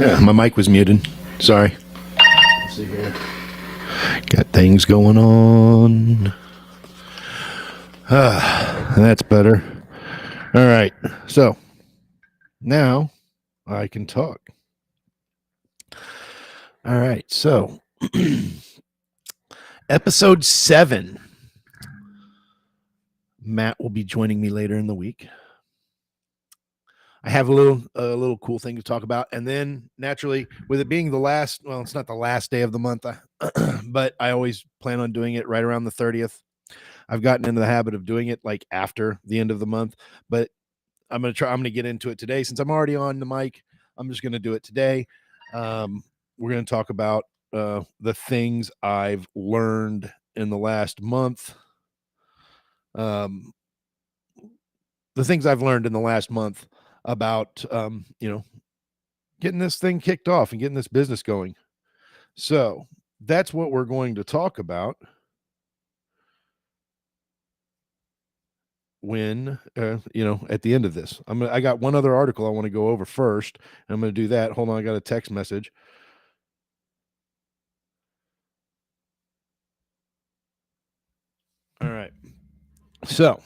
Yeah, my mic was muted. Sorry. Let's see here. Got things going on. That's better. All right. So now I can talk. All right. So episode 7. Matt will be joining me later in the week. I have a little cool thing to talk about, and then naturally, with it being the last, well, it's not the last day of the month, but I always plan on doing it right around the 30th. I've gotten into the habit of doing it like after the end of the month, but I'm gonna get into it today since I'm already on the mic. I'm just gonna do it today. We're gonna talk about the things I've learned in the last month. The things I've learned in the last month about getting this thing kicked off and getting this business going. So that's what we're going to talk about when at the end of this. I got one other article I want to go over first, and I'm going to do that. Hold on, I got a text message. All right. So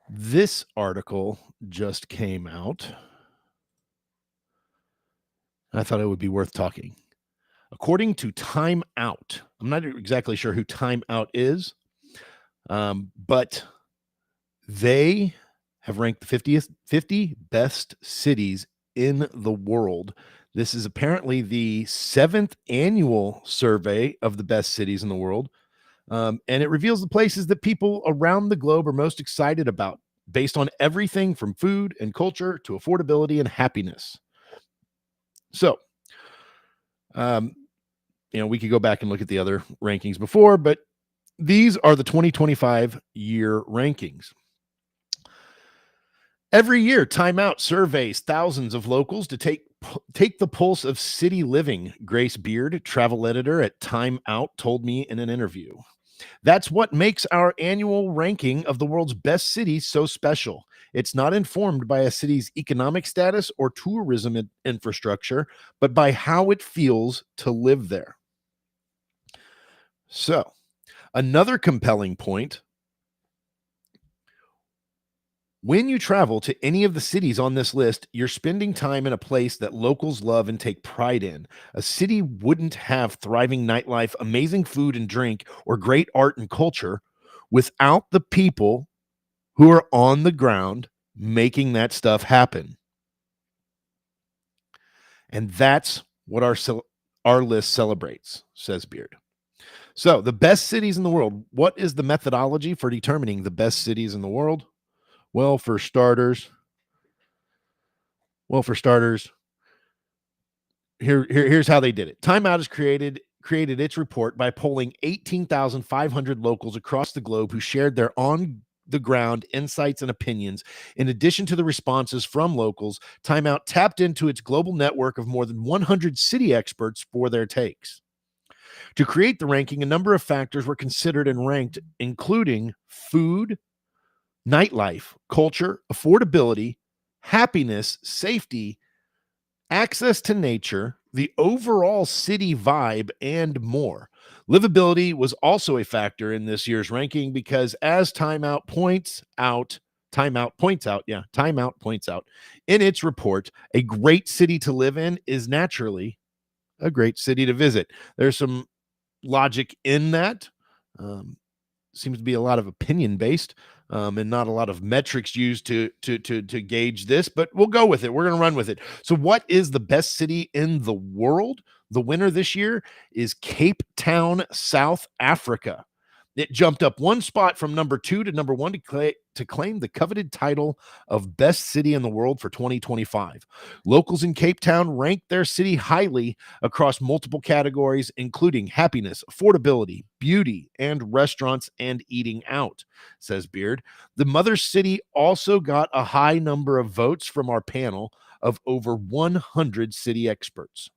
this article just came out. I thought it would be worth talking. According to Time Out, I'm not exactly sure who Time Out is, but they have ranked the 50 best cities in the world. This is apparently the 7th annual survey of the best cities in the world. And it reveals the places that people around the globe are most excited about, based on everything from food and culture to affordability and happiness. So, we could go back and look at the other rankings before, but these are the 2025 year rankings. Every year, Time Out surveys thousands of locals to take the pulse of city living, Grace Beard, travel editor at Time Out, told me in an interview. That's what makes our annual ranking of the world's best cities so special. It's not informed by a city's economic status or tourism infrastructure, but by how it feels to live there. So, another compelling point: when you travel to any of the cities on this list, you're spending time in a place that locals love and take pride in. A city wouldn't have thriving nightlife, amazing food and drink, or great art and culture without the people who are on the ground making that stuff happen. And that's what our list celebrates, says Beard. So, the best cities in the world. What is the methodology for determining the best cities in the world? Well, for starters, here's how they did it. Time Out has created its report by polling 18,500 locals across the globe who shared their on-the-ground insights and opinions. In addition to the responses from locals, Time Out tapped into its global network of more than 100 city experts for their takes. To create the ranking, a number of factors were considered and ranked, including food, nightlife, culture, affordability, happiness, safety, access to nature, the overall city vibe, and more. Livability was also a factor in this year's ranking because, as Time Out points out in its report, a great city to live in is naturally a great city to visit. There's some logic in that. Seems to be a lot of opinion based, and not a lot of metrics used to gauge this, but we'll go with it. We're going to run with it. So what is the best city in the world? The winner this year is Cape Town, South Africa. It jumped up one spot from number 2 to number 1 to claim the coveted title of best city in the world for 2025. Locals in Cape Town ranked their city highly across multiple categories, including happiness, affordability, beauty, and restaurants and eating out, says Beard. The mother city also got a high number of votes from our panel of over 100 city experts.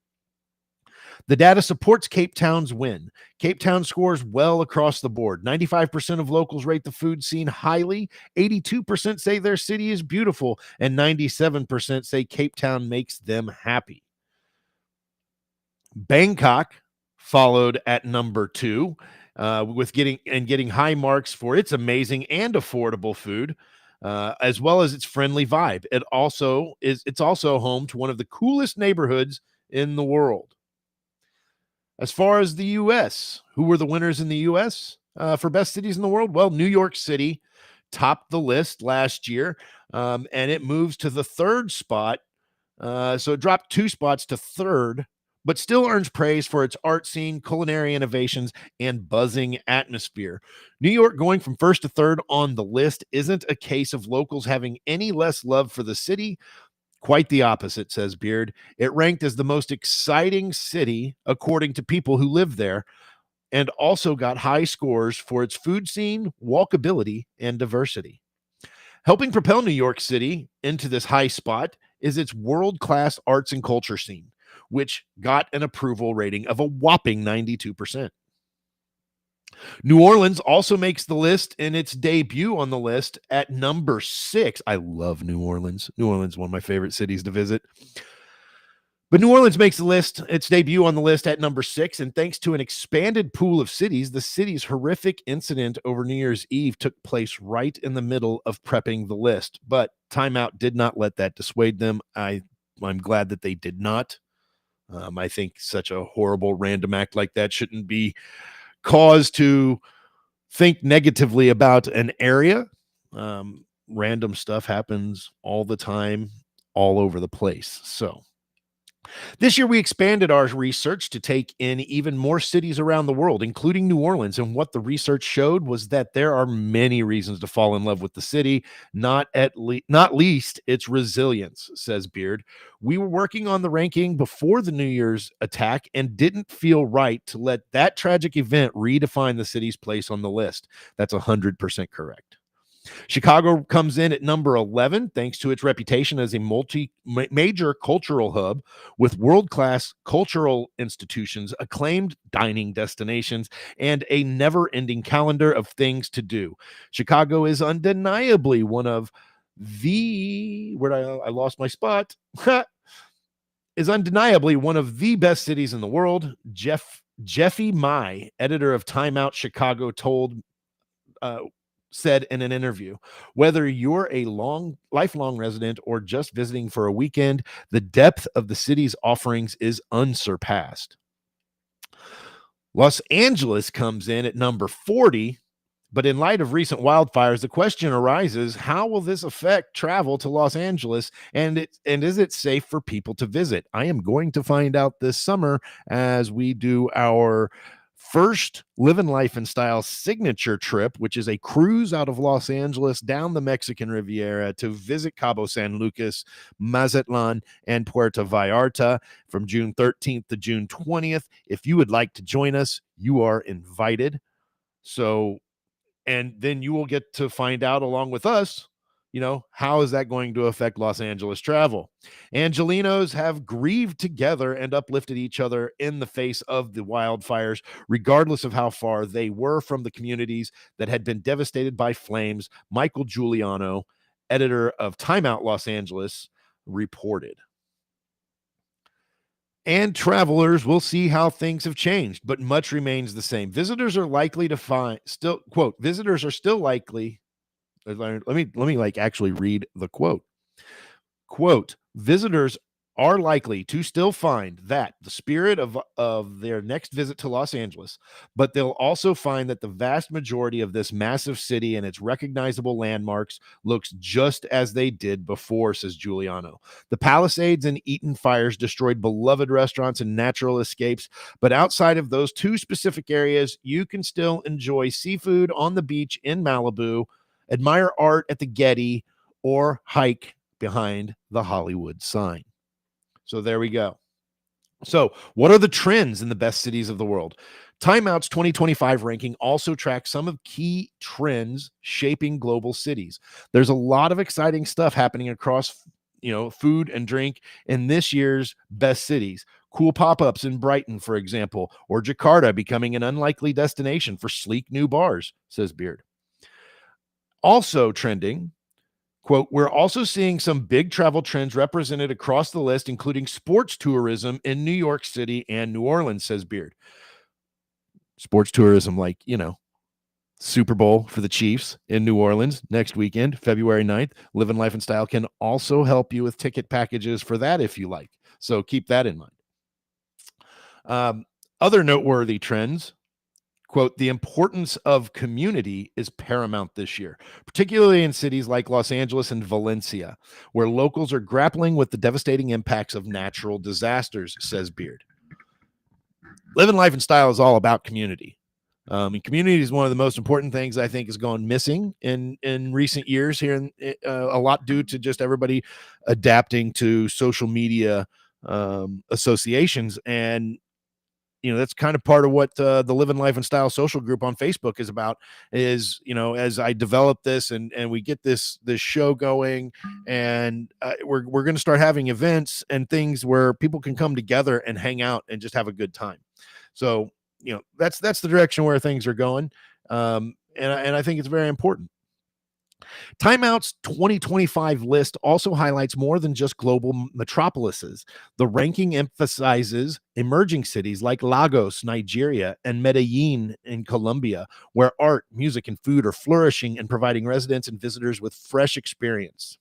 The data supports Cape Town's win. Cape Town scores well across the board. 95% of locals rate the food scene highly. 82% say their city is beautiful, and 97% say Cape Town makes them happy. Bangkok followed at number 2, with getting high marks for its amazing and affordable food, as well as its friendly vibe. It's also home to one of the coolest neighborhoods in the world. As far as the U.S., who were the winners in the U.S. For best cities in the world? Well, New York City topped the list last year, and it moves to the 3rd spot. So it dropped 2 spots to 3rd, but still earns praise for its art scene, culinary innovations, and buzzing atmosphere. New York going from 1st to 3rd on the list isn't a case of locals having any less love for the city. Quite the opposite, says Beard. It ranked as the most exciting city according to people who live there, and also got high scores for its food scene, walkability, and diversity. Helping propel New York City into this high spot is its world-class arts and culture scene, which got an approval rating of a whopping 92%. New Orleans also makes the list in its debut on the list at number 6. I love New Orleans. New Orleans is one of my favorite cities to visit. But New Orleans makes its debut on the list at number 6, and thanks to an expanded pool of cities, the city's horrific incident over New Year's Eve took place right in the middle of prepping the list. But Time Out did not let that dissuade them. I'm glad that they did not. I think such a horrible random act like that shouldn't be cause to think negatively about an area. Random stuff happens all the time, all over the place. So this year, we expanded our research to take in even more cities around the world, including New Orleans. And what the research showed was that there are many reasons to fall in love with the city, not least its resilience, says Beard. We were working on the ranking before the New Year's attack and didn't feel right to let that tragic event redefine the city's place on the list. That's 100% correct. Chicago comes in at number 11 thanks to its reputation as a major cultural hub with world-class cultural institutions, acclaimed dining destinations, and a never-ending calendar of things to do. Chicago is undeniably one of the I lost my spot. Is undeniably one of the best cities in the world. Jeffy Mai, editor of Time Out Chicago, said in an interview, whether you're a lifelong resident or just visiting for a weekend, the depth of the city's offerings is unsurpassed. Los Angeles comes in at number 40, but in light of recent wildfires, the question arises, how will this affect travel to Los Angeles, and is it safe for people to visit? I am going to find out this summer as we do our first Living Life in Style signature trip, which is a cruise out of Los Angeles down the Mexican Riviera to visit Cabo San Lucas, Mazatlan, and Puerto Vallarta from June 13th to June 20th. If you would like to join us, you are invited. So, and then you will get to find out along with us, how is that going to affect Los Angeles travel? Angelinos have grieved together and uplifted each other in the face of the wildfires, regardless of how far they were from the communities that had been devastated by flames. Michael Giuliano, editor of Time Out Los Angeles, reported. And travelers will see how things have changed, but much remains the same. Visitors are still likely. Let me actually read the quote. Quote, visitors are likely to still find that the spirit of their next visit to Los Angeles, but they'll also find that the vast majority of this massive city and its recognizable landmarks looks just as they did before, says Giuliano. The Palisades and Eaton fires destroyed beloved restaurants and natural escapes, but outside of those two specific areas, you can still enjoy seafood on the beach in Malibu, admire art at the Getty, or hike behind the Hollywood sign. So there we go. So what are the trends in the best cities of the world? Time Out's 2025 ranking also tracks some of key trends shaping global cities. There's a lot of exciting stuff happening across, food and drink in this year's best cities. Cool pop-ups in Brighton, for example, or Jakarta becoming an unlikely destination for sleek new bars, says Beard. Also trending, quote, we're also seeing some big travel trends represented across the list, including sports tourism in New York City and New Orleans, says Beard. Sports tourism, like, Super Bowl for the Chiefs in New Orleans next weekend, February 9th. Living Life and Style can also help you with ticket packages for that if you like. So keep that in mind. Other noteworthy trends, quote, the importance of community is paramount this year, particularly in cities like Los Angeles and Valencia, where locals are grappling with the devastating impacts of natural disasters, says Beard. Living Life and Style is all about community. Community is one of the most important things I think has gone missing in recent years here, a lot due to just everybody adapting to social media associations. And that's kind of part of what the Living Life and Style social group on Facebook is about. Is as I develop this and we get this show going, and we're going to start having events and things where people can come together and hang out and just have a good time. So that's the direction where things are going, and I think it's very important. Time Out's 2025 list also highlights more than just global metropolises. The ranking emphasizes emerging cities like Lagos, Nigeria, and Medellin in Colombia, where art, music, and food are flourishing and providing residents and visitors with fresh experience.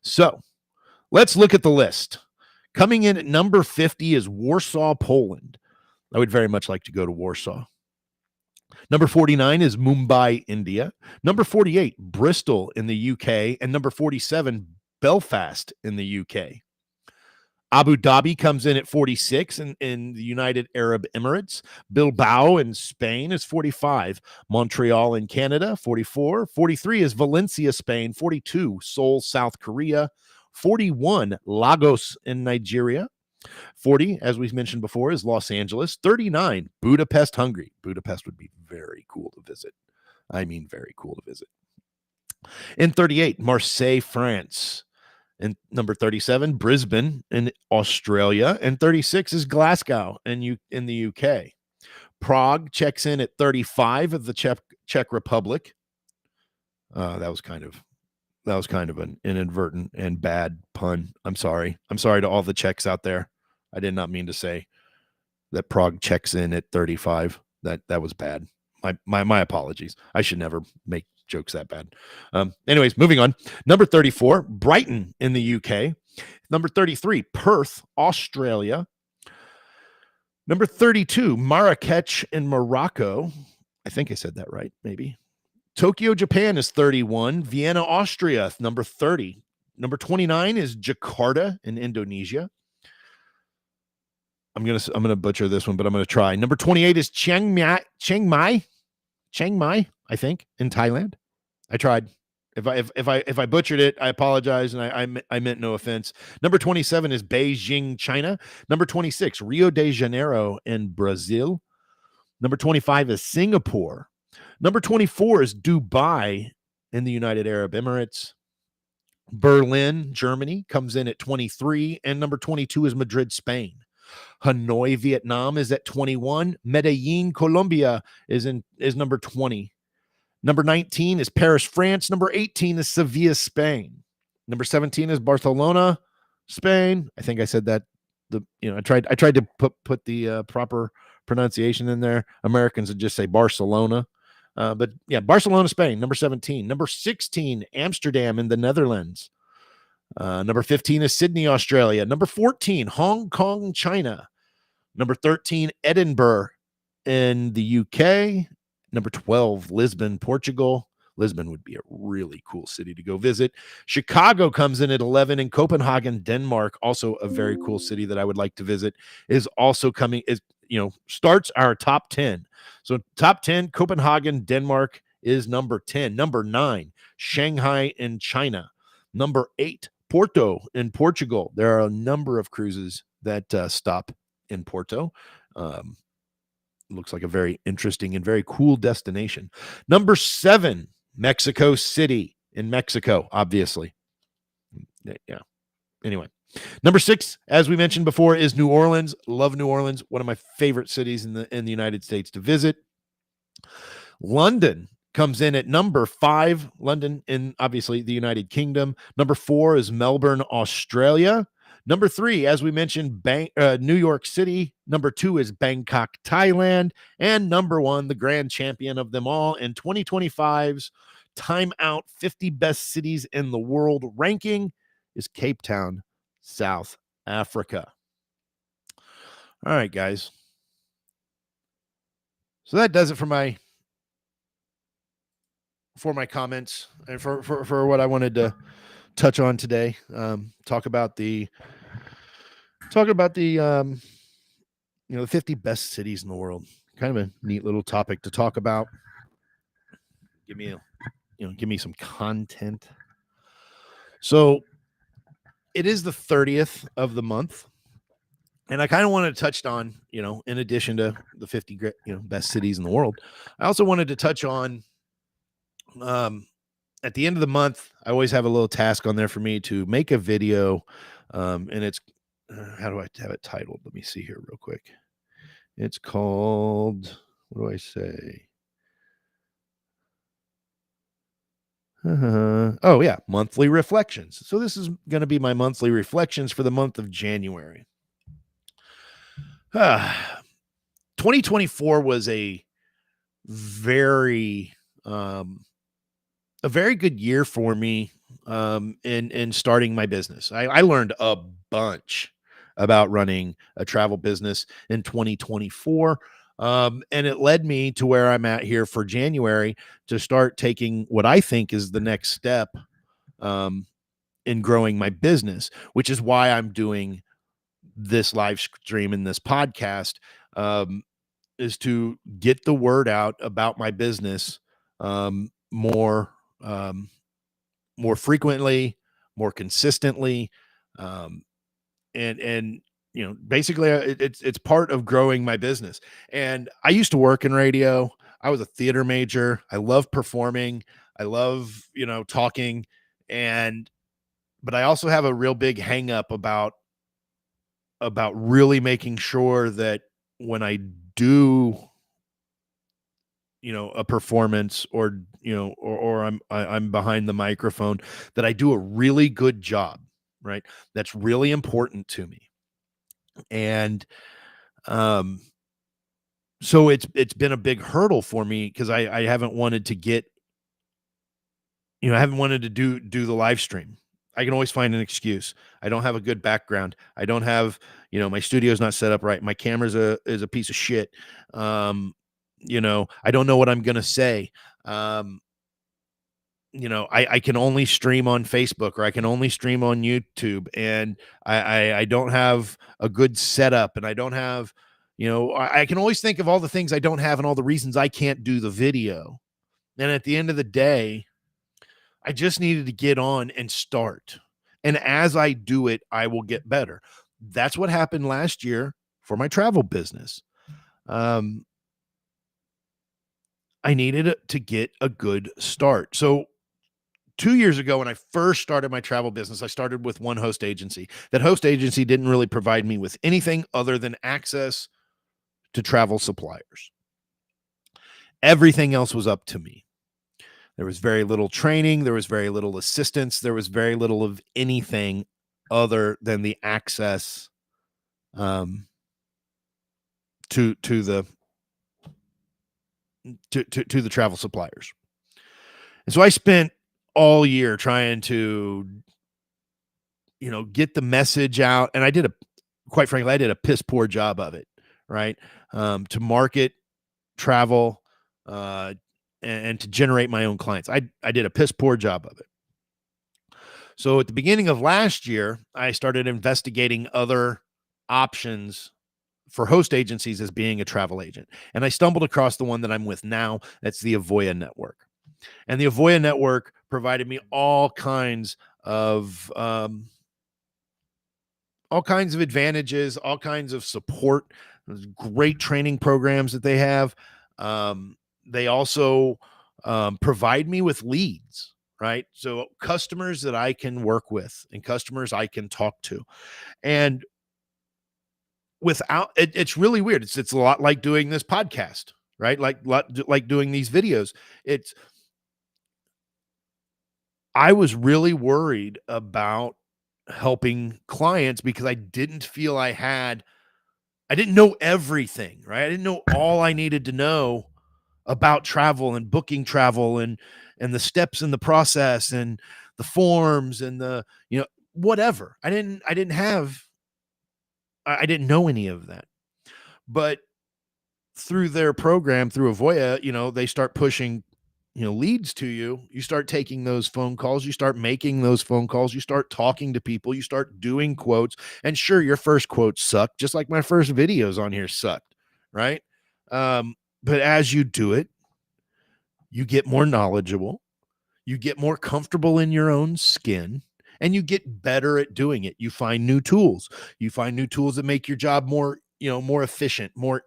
So let's look at the list. Coming in at number 50 is Warsaw, Poland. I would very much like to go to Warsaw. Number 49 is Mumbai, India. Number 48, Bristol in the UK. And number 47, Belfast in the UK. Abu Dhabi comes in at 46 in the United Arab Emirates. Bilbao in Spain is 45. Montreal in Canada, 44. 43 is Valencia, Spain. 42, Seoul, South Korea. 41, Lagos in Nigeria. 40, as we mentioned before, is Los Angeles. 39, Budapest, Hungary. Budapest would be very cool to visit. I mean, very cool to visit. In 38, Marseille, France. And number 37, Brisbane in Australia. And 36 is Glasgow in the UK. Prague checks in at 35 of the Czech Republic. That was kind of an inadvertent and bad pun. I'm sorry. I'm sorry to all the Czechs out there. I did not mean to say that Prague checks in at 35. That was bad. My apologies. I should never make jokes that bad. Anyways, moving on. Number 34, Brighton in the UK. Number 33, Perth, Australia. Number 32, Marrakech in Morocco. I think I said that right, maybe. Tokyo, Japan is 31. Vienna, Austria, number 30. Number 29 is Jakarta in Indonesia. I'm gonna butcher this one, but I'm gonna try. Number 28 is Chiang Mai, I think, in Thailand. I tried. If I butchered it, I apologize, and I meant no offense. Number 27 is Beijing, China. Number 26, Rio de Janeiro in Brazil. Number 25 is Singapore. Number 24 is Dubai in the United Arab Emirates. Berlin, Germany comes in at 23, and number 22 is Madrid, Spain. Hanoi, Vietnam is at 21. Medellin, Colombia is number 20. Number 19 is Paris, France. Number 18 is Sevilla, Spain. Number 17 is Barcelona, Spain. I think I said that. I tried to put the proper pronunciation in there. Americans would just say Barcelona. But yeah, Barcelona, Spain, number 17. Number 16, Amsterdam in the Netherlands. Number 15 is Sydney, Australia. Number 14, Hong Kong, China. Number 13, Edinburgh in the UK. Number 12, Lisbon, Portugal. Lisbon would be a really cool city to go visit. Chicago comes in at 11, and Copenhagen, Denmark, also a very cool city that I would like to visit, is also coming, starts our top 10. So top 10, Copenhagen, Denmark is number 10. Number 9, Shanghai in China. Number 8, Porto in Portugal. There are a number of cruises that stop in Porto. Looks like a very interesting and very cool destination. Number 7, Mexico City in Mexico, obviously. Yeah. Anyway, number 6, as we mentioned before, is New Orleans. Love New Orleans, one of my favorite cities in the United States to visit. London comes in at number 5. London in obviously the United Kingdom. Number 4 is Melbourne, Australia. Number 3, as we mentioned, New York City. Number 2 is Bangkok, Thailand. And number 1, the grand champion of them all in 2025's Time Out 50 Best Cities in the World ranking is Cape Town, South Africa. All right, guys. So that does it for my comments and for what I wanted to touch on today. Talk about the the 50 best cities in the world. Kind of a neat little topic to talk about. Give me some content. So it is the 30th of the month. And I kind of wanted to touch on, in addition to the 50 best cities in the world, I also wanted to touch on at the end of the month, I always have a little task on there for me to make a video. And it's, how do I have it titled? Let me see here real quick. It's called, what do I say? Oh, yeah, monthly reflections. So this is going to be my monthly reflections for the month of January. 2024 was a very good year for me in starting my business. I learned a bunch about running a travel business in 2024. And it led me to where I'm at here for January to start taking what I think is the next step in growing my business, which is why I'm doing this live stream and this podcast, is to get the word out about my business more frequently, more consistently, and basically it's part of growing my business. And I used to work in radio. I was a theater major. I love performing. I love talking, but I also have a real big hang up about really making sure that when I do a performance or I'm behind the microphone, that I do a really good job, right? That's really important to me. And so it's been a big hurdle for me because I haven't wanted to get, I haven't wanted to do the live stream. I can always find an excuse. I don't have a good background. I don't have, my studio's not set up right. My camera's is a piece of shit. I don't know what I'm going to say. I can only stream on Facebook or I can only stream on YouTube, and I don't have a good setup, and I don't have, I can always think of all the things I don't have and all the reasons I can't do the video. And at the end of the day, I just needed to get on and start. And as I do it, I will get better. That's what happened last year for my travel business. I needed to get a good start. So 2 years ago, when I first started my travel business, I started with one host agency. That host agency didn't really provide me with anything other than access to travel suppliers. Everything else was up to me. There was very little training. There was very little assistance. There was very little of anything other than the access to the travel suppliers. And so I spent all year trying to, get the message out. And quite frankly, I did a piss poor job of it, right? To market travel, and to generate my own clients. I did a piss poor job of it. So at the beginning of last year, I started investigating other options for host agencies as being a travel agent. And I stumbled across the one that I'm with now. That's the Avoya Network. And the Avoya Network provided me all kinds of advantages, all kinds of support, great training programs that they have. They also provide me with leads. right? So customers that I can work with and customers I can talk to. And without it, it's really weird. It's a lot like doing this podcast, right? Like doing these videos. It's I was really worried about helping clients because I didn't know everything, right? I didn't know all I needed to know about travel and booking travel and the steps in the process and the forms and the, whatever. I didn't know any of that. But through their program, through Avoya, they start pushing, leads to you. You start taking those phone calls, you start making those phone calls, you start talking to people, you start doing quotes. And sure, your first quotes suck, just like my first videos on here sucked, right? But as you do it, you get more knowledgeable, you get more comfortable in your own skin, and you get better at doing it. You find new tools. You find new tools that make your job more, more efficient, more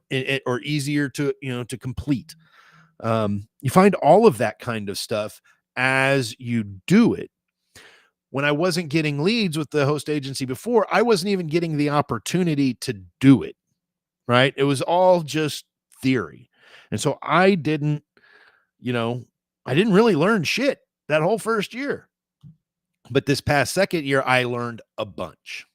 or easier to, to complete. You find all of that kind of stuff as you do it. When I wasn't getting leads with the host agency before, I wasn't even getting the opportunity to do it, right? It was all just theory. And so you know, I didn't really learn shit that whole first year. But this past second year, I learned a bunch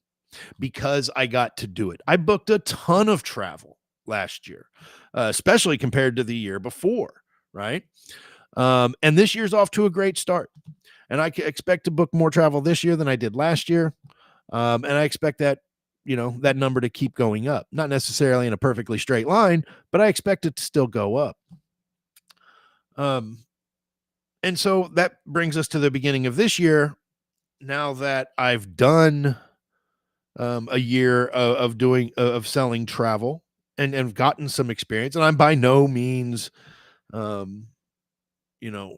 because I got to do it. I booked a ton of travel last year, especially compared to the year before, right? And this year's off to a great start. And I expect to book more travel this year than I did last year. And I expect that, that number to keep going up. Not necessarily in a perfectly straight line, but I expect it to still go up. And so that brings us to the beginning of this year. Now that I've done a year of doing of selling travel and gotten some experience, and I'm by no means, um, you know,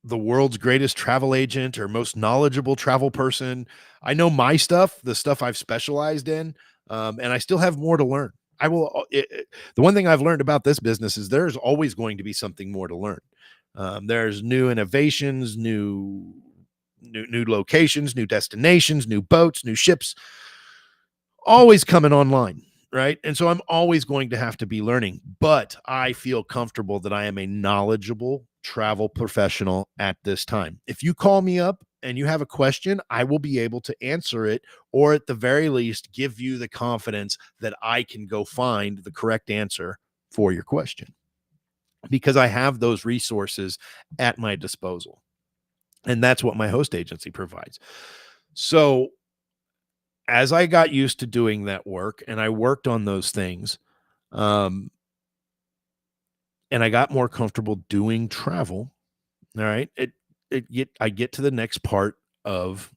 the world's greatest travel agent or most knowledgeable travel person. I know my stuff, the stuff I've specialized in, and I still have more to learn. The one thing I've learned about this business is there's always going to be something more to learn. There's new innovations, new locations, new destinations, new boats, new ships, always coming online, right? And so I'm always going to have to be learning, but I feel comfortable that I am a knowledgeable travel professional at this time. If you call me up and you have a question, I will be able to answer it, or at the very least, give you the confidence that I can go find the correct answer for your question because I have those resources at my disposal. And that's what my host agency provides. So as I got used to doing that work and I worked on those things, um, and I got more comfortable doing travel, all right, I get to the next part of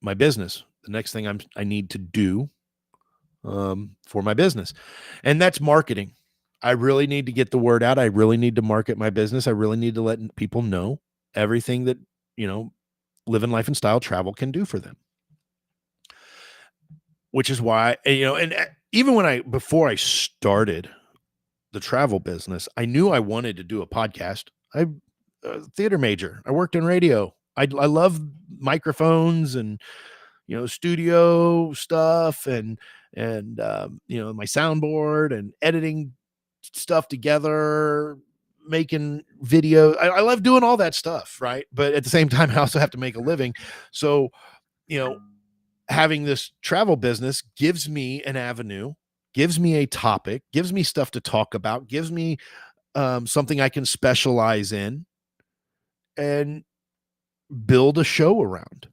my business. The next thing I need to do for my business, and that's marketing. I really need to get the word out. I really need to market my business. I really need to let people know everything that, you know, living life and style travel can do for them. Which is why, and even before I started the travel business, I knew I wanted to do a podcast. I'm a theater major. I worked in radio. I love microphones and, studio stuff and my soundboard and editing stuff together, making video. I love doing all that stuff. Right. But at the same time, I also have to make a living. So, you know, having this travel business gives me an avenue, gives me a topic, gives me stuff to talk about, gives me something I can specialize in and build a show around.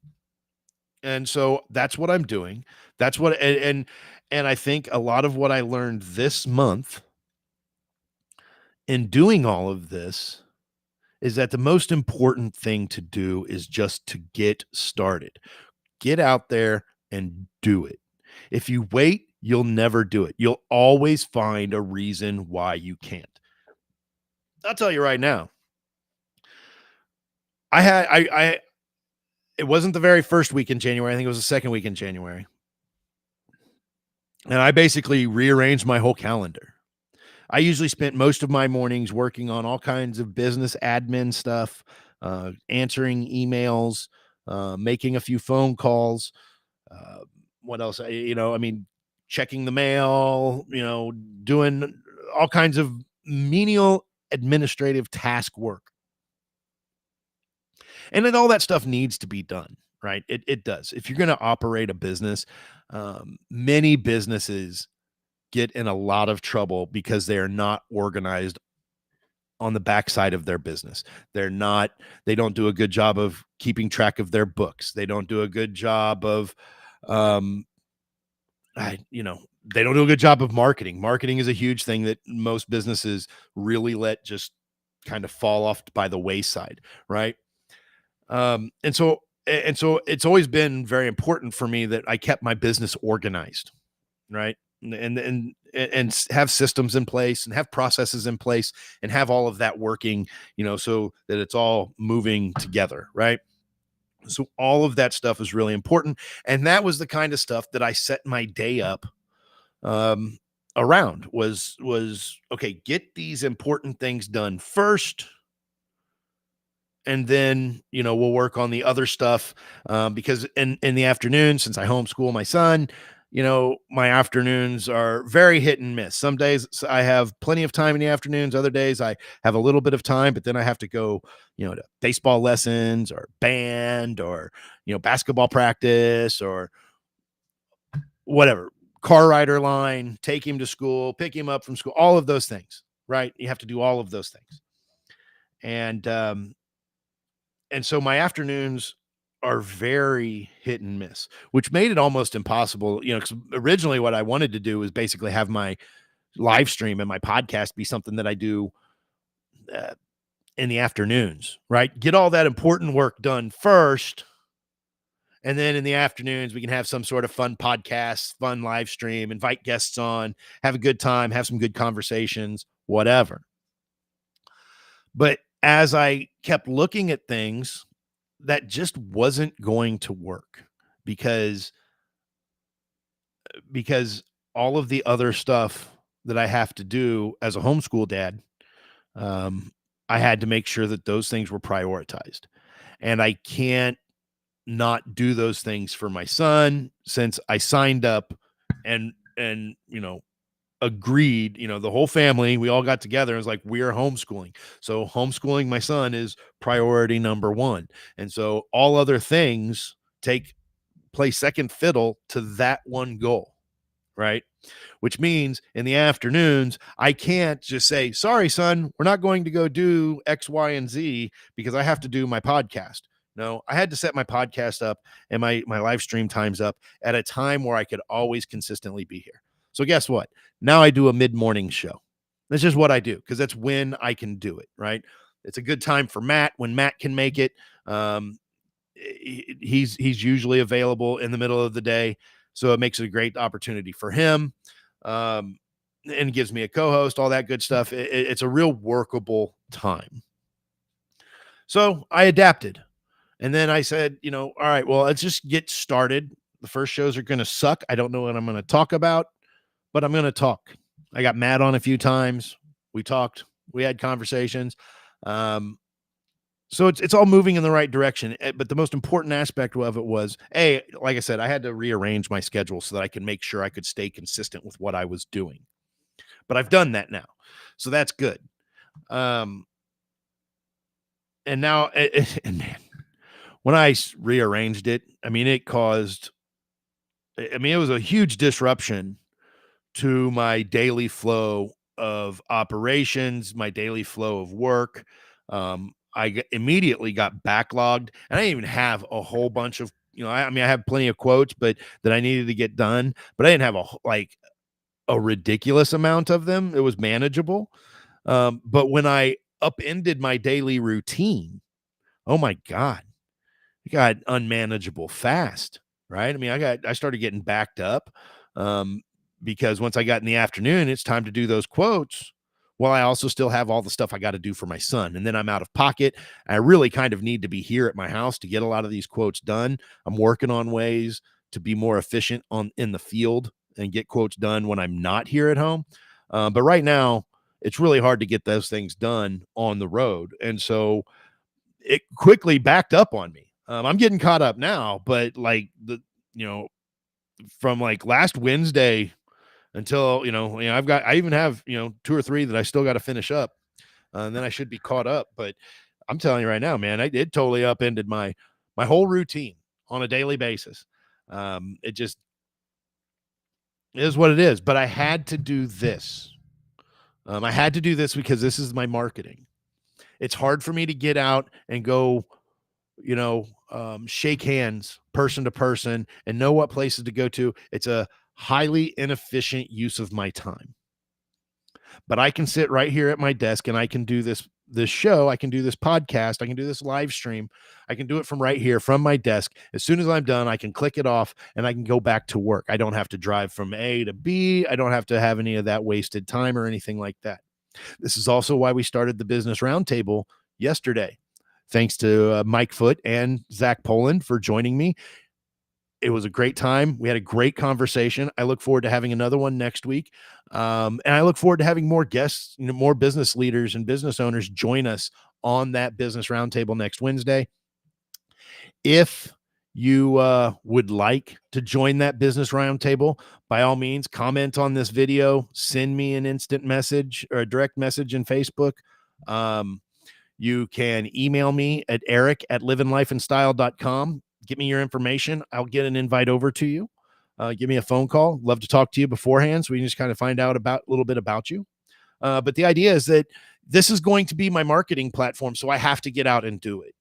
And so that's what I'm doing. That's what, and I think a lot of what I learned this month in doing all of this is that the most important thing to do is just to get started. Get out there and do it. If you wait, you'll never do it. You'll always find a reason why you can't. I'll tell you right now. It wasn't the very first week in January. I think it was the second week in January. And I basically rearranged my whole calendar. I usually spent most of my mornings working on all kinds of business admin stuff, answering emails, making a few phone calls. Uh, what else? I mean, checking the mail, doing all kinds of menial administrative task work. And then all that stuff needs to be done, right? It does. If you're going to operate a business, many businesses get in a lot of trouble because they are not organized on the backside of their business. They don't do a good job of keeping track of their books. They don't do a good job of, um, they don't do a good job of marketing. Marketing is a huge thing that most businesses really let just kind of fall off by the wayside, right? And so it's always been very important for me that I kept my business organized, right? And have systems in place and have processes in place and have all of that working, so that it's all moving together, right? So all of that stuff is really important, and that was the kind of stuff that I set my day up um around was okay, get these important things done first, and then we'll work on the other stuff, because in the afternoon, since I homeschool my son, my afternoons are very hit and miss. Some days I have plenty of time in the afternoons, other days I have a little bit of time, but then I have to go to baseball lessons or band or basketball practice or whatever, car rider line, take him to school, pick him up from school, all of those things, right? You have to do all of those things. And so my afternoons are very hit and miss, which made it almost impossible, because originally what I wanted to do was basically have my live stream and my podcast be something that I do uh, in the afternoons, right? Get all that important work done first. And then in the afternoons, we can have some sort of fun podcast, fun live stream, invite guests on, have a good time, have some good conversations, whatever. But as I kept looking at things, that just wasn't going to work because because all of the other stuff that I have to do as a homeschool dad, um, I had to make sure that those things were prioritized. And I can't not do those things for my son since I signed up and agreed, the whole family, we all got together and was like, we're homeschooling. So homeschooling my son is priority number one. And so all other things play second fiddle to that one goal, right? Which means in the afternoons, I can't just say, sorry, son, we're not going to go do X, Y, and Z because I have to do my podcast. No, I had to set my podcast up and my live stream times up at a time where I could always consistently be here. So guess what? Now I do a mid-morning show. That's just what I do because that's when I can do it, right? It's a good time for Matt when Matt can make it. He's usually available in the middle of the day, so it makes it a great opportunity for him, um, and gives me a co-host, all that good stuff. It's a real workable time. So I adapted. And then I said, all right, well, let's just get started. The first shows are going to suck. I don't know what I'm going to talk about, but I'm going to talk. I got Matt on a few times. We talked, we had conversations. So it's all moving in the right direction. But the most important aspect of it was, like I said, I had to rearrange my schedule so that I could make sure I could stay consistent with what I was doing. But I've done that now. So that's good. And now, and man, when I rearranged it, I mean, it was a huge disruption to my daily flow of operations, my daily flow of work. Immediately got backlogged, and I didn't even have a whole bunch of, I have plenty of quotes, but that I needed to get done, but I didn't have a ridiculous amount of them. It was manageable. But when I upended my daily routine, oh my God, it got unmanageable fast, right? I mean, I started getting backed up, because once I got in the afternoon, it's time to do those quotes. Well, I also still have all the stuff I got to do for my son, and then I'm out of pocket. I really kind of need to be here at my house to get a lot of these quotes done. I'm working on ways to be more efficient in the field and get quotes done when I'm not here at home. But right now, it's really hard to get those things done on the road, and so it quickly backed up on me. I'm getting caught up now, but like you know, from like last Wednesday until, I even have, 2 or 3 that I still got to finish up. And then I should be caught up. But I'm telling you right now, man, I did totally upended my whole routine on a daily basis. It just is what it is. But I had to do this. I had to do this because this is my marketing. It's hard for me to get out and go, shake hands person to person and know what places to go to. It's a highly inefficient use of my time. But I can sit right here at my desk and I can do this show, I can do this podcast, I can do this live stream. I can do it from right here from my desk. As soon as I'm done, I can click it off and I can go back to work. I don't have to drive from A to B. I don't have to have any of that wasted time or anything like that. This is also why we started the Business Roundtable yesterday. Thanks to Mike Foote and Zach Poland for joining me. It was a great time. We had a great conversation. I look forward to having another one next week. And I look forward to having more guests, more business leaders and business owners join us on that Business Roundtable next Wednesday. If you would like to join that Business Roundtable, by all means, comment on this video, send me an instant message or a direct message in Facebook. You can email me at eric@livinglifeandstyle.com. Get me your information. I'll get an invite over to you. Give me a phone call. Love to talk to you beforehand so we can just kind of find out a little bit about you. But the idea is that this is going to be my marketing platform, so I have to get out and do it.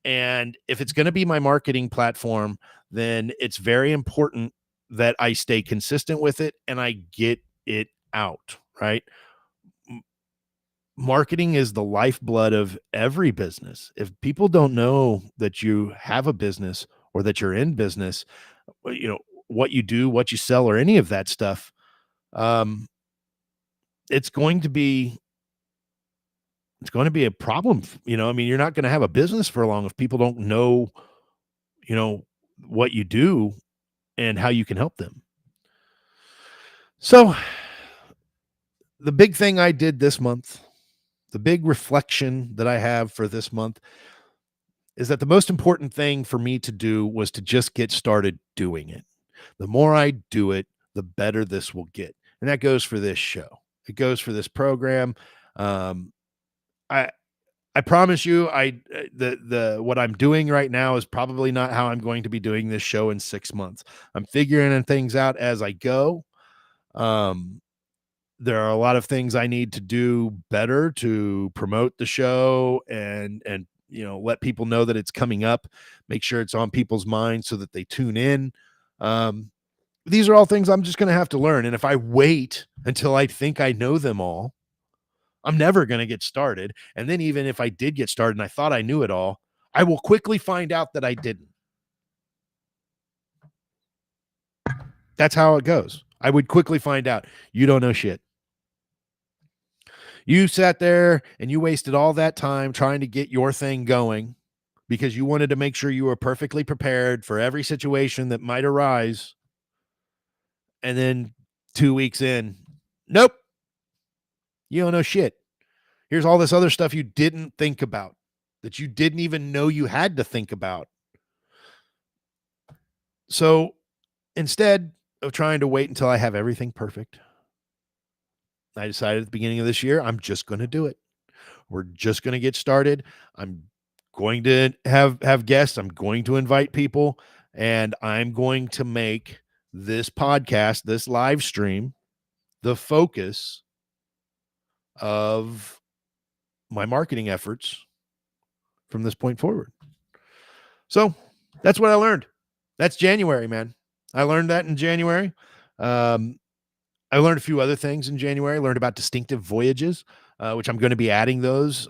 And if it's going to be my marketing platform, then it's very important that I stay consistent with it and I get it out, right? Marketing is the lifeblood of every business. If people don't know that you have a business or that you're in business, what you do, what you sell, or any of that stuff, it's going to be a problem. You're not going to have a business for long if people don't know, what you do and how you can help them. So the big thing I did this month, the big reflection that I have for this month is that the most important thing for me to do was to just get started doing it. The more I do it, the better this will get. And that goes for this show. It goes for this program. I promise you, what I'm doing right now is probably not how I'm going to be doing this show in 6 months. I'm figuring things out as I go. There are a lot of things I need to do better to promote the show and let people know that it's coming up, make sure it's on people's minds so that they tune in. These are all things I'm just going to have to learn. And if I wait until I think I know them all, I'm never going to get started. And then even if I did get started and I thought I knew it all, I will quickly find out that I didn't. That's how it goes. I would quickly find out you don't know shit. You sat there and you wasted all that time trying to get your thing going because you wanted to make sure you were perfectly prepared for every situation that might arise. And then 2 weeks in, nope, you don't know shit. Here's all this other stuff you didn't think about, that you didn't even know you had to think about. So instead of trying to wait until I have everything perfect, I decided at the beginning of this year, I'm just going to do it. We're just going to get started. I'm going to have guests. I'm going to invite people, and I'm going to make this podcast, this live stream, the focus of my marketing efforts from this point forward. So that's what I learned. That's January, man. I learned that in January. I learned a few other things in January. I learned about distinctive voyages, which I'm going to be adding those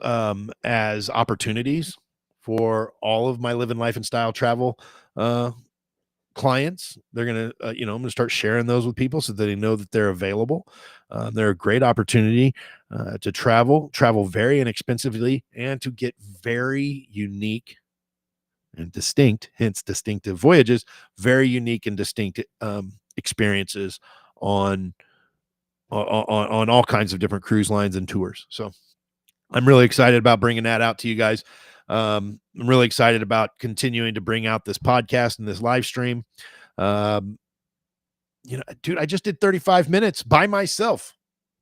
as opportunities for all of my Live in Life and Style travel clients. They're going to, I'm going to start sharing those with people so that they know that they're available. They're a great opportunity to travel very inexpensively and to get very unique and distinct, hence distinctive voyages, very unique and distinct experiences on all kinds of different cruise lines and tours. So I'm really excited about bringing that out to you guys. I'm really excited about continuing to bring out this podcast and this live stream. Dude, I just did 35 minutes by myself.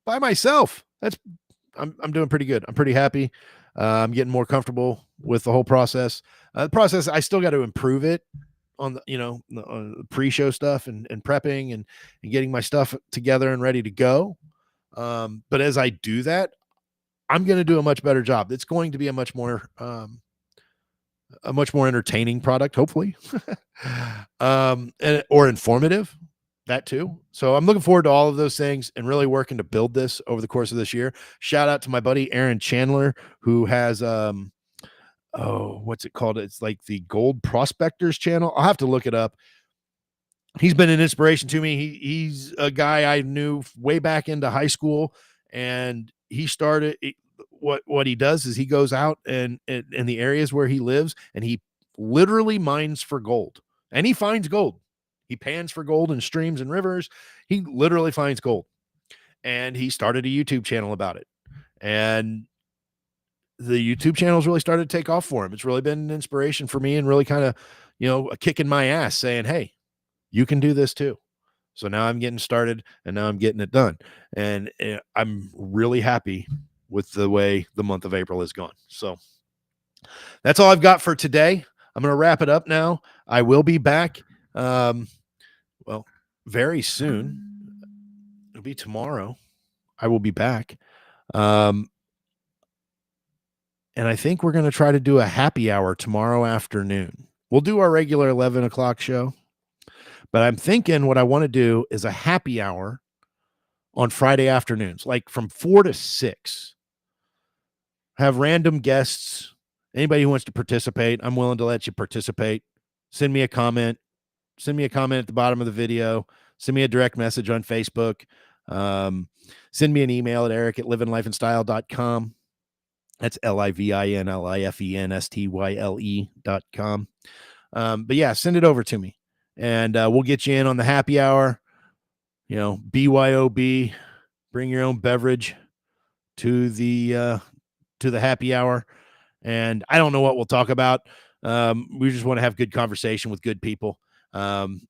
That's I'm doing pretty good. I'm pretty happy. I'm getting more comfortable with the whole process. The process, I still got to improve it on the pre-show stuff and prepping and getting my stuff together and ready to go. But as I do that, I'm going to do a much better job. It's going to be a much more entertaining product, hopefully, or informative. That too. So I'm looking forward to all of those things and really working to build this over the course of this year. Shout out to my buddy Aaron Chandler, who has what's it called? It's like the Gold Prospectors channel. I'll have to look it up. He's been an inspiration to me. He's a guy I knew way back into high school, and he started what he does is he goes out and in the areas where he lives, and he literally mines for gold, and he finds gold. He pans for gold in streams and rivers. He literally finds gold. And he started a YouTube channel about it. And the YouTube channel's really started to take off for him. It's really been an inspiration for me and really kind of, a kick in my ass saying, hey, you can do this too. So now I'm getting started and now I'm getting it done. And I'm really happy with the way the month of April has gone. So that's all I've got for today. I'm going to wrap it up now. I will be back. Very soon. It'll be tomorrow. I will be back. And I think we're going to try to do a happy hour tomorrow afternoon. We'll do our regular 11 o'clock show, but I'm thinking what I want to do is a happy hour on Friday afternoons, like from 4 to 6. Have random guests. Anybody who wants to participate, I'm willing to let you participate. Send me a comment. Send me a comment at the bottom of the video. Send me a direct message on Facebook. Send me an email at eric@livinlifeandstyle.com. That's LIVINLIFENSTYLE.com. But yeah, send it over to me and we'll get you in on the happy hour. BYOB, bring your own beverage to the happy hour. And I don't know what we'll talk about. We just want to have good conversation with good people. And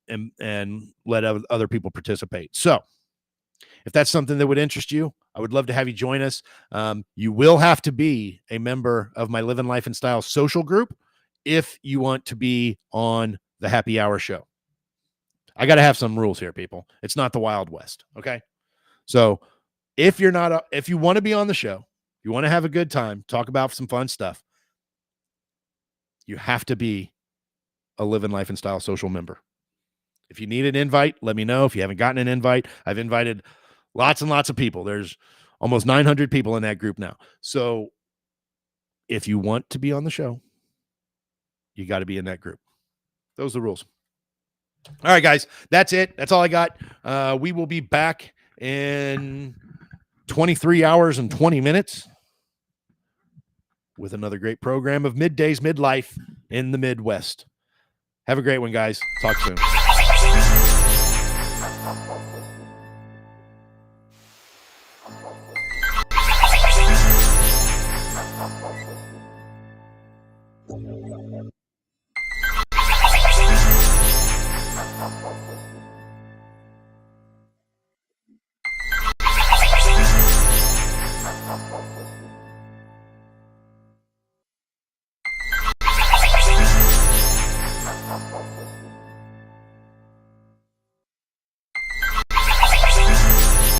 let other people participate. So if that's something that would interest you, I would love to have you join us. You will have to be a member of my Living Life and Style social group if you want to be on the happy hour show. I got to have some rules here, people. It's not the Wild West. Okay. So if you want to be on the show, you want to have a good time, talk about some fun stuff, you have to be a Living Life and Style social member. If you need an invite, let me know. If you haven't gotten an invite, I've invited lots and lots of people. There's almost 900 people in that group now. So if you want to be on the show, you got to be in that group. Those are the rules. All right, guys, that's it. That's all I got. We will be back in 23 hours and 20 minutes with another great program of Middays, Midlife in the Midwest. Have a great one, guys. Talk soon.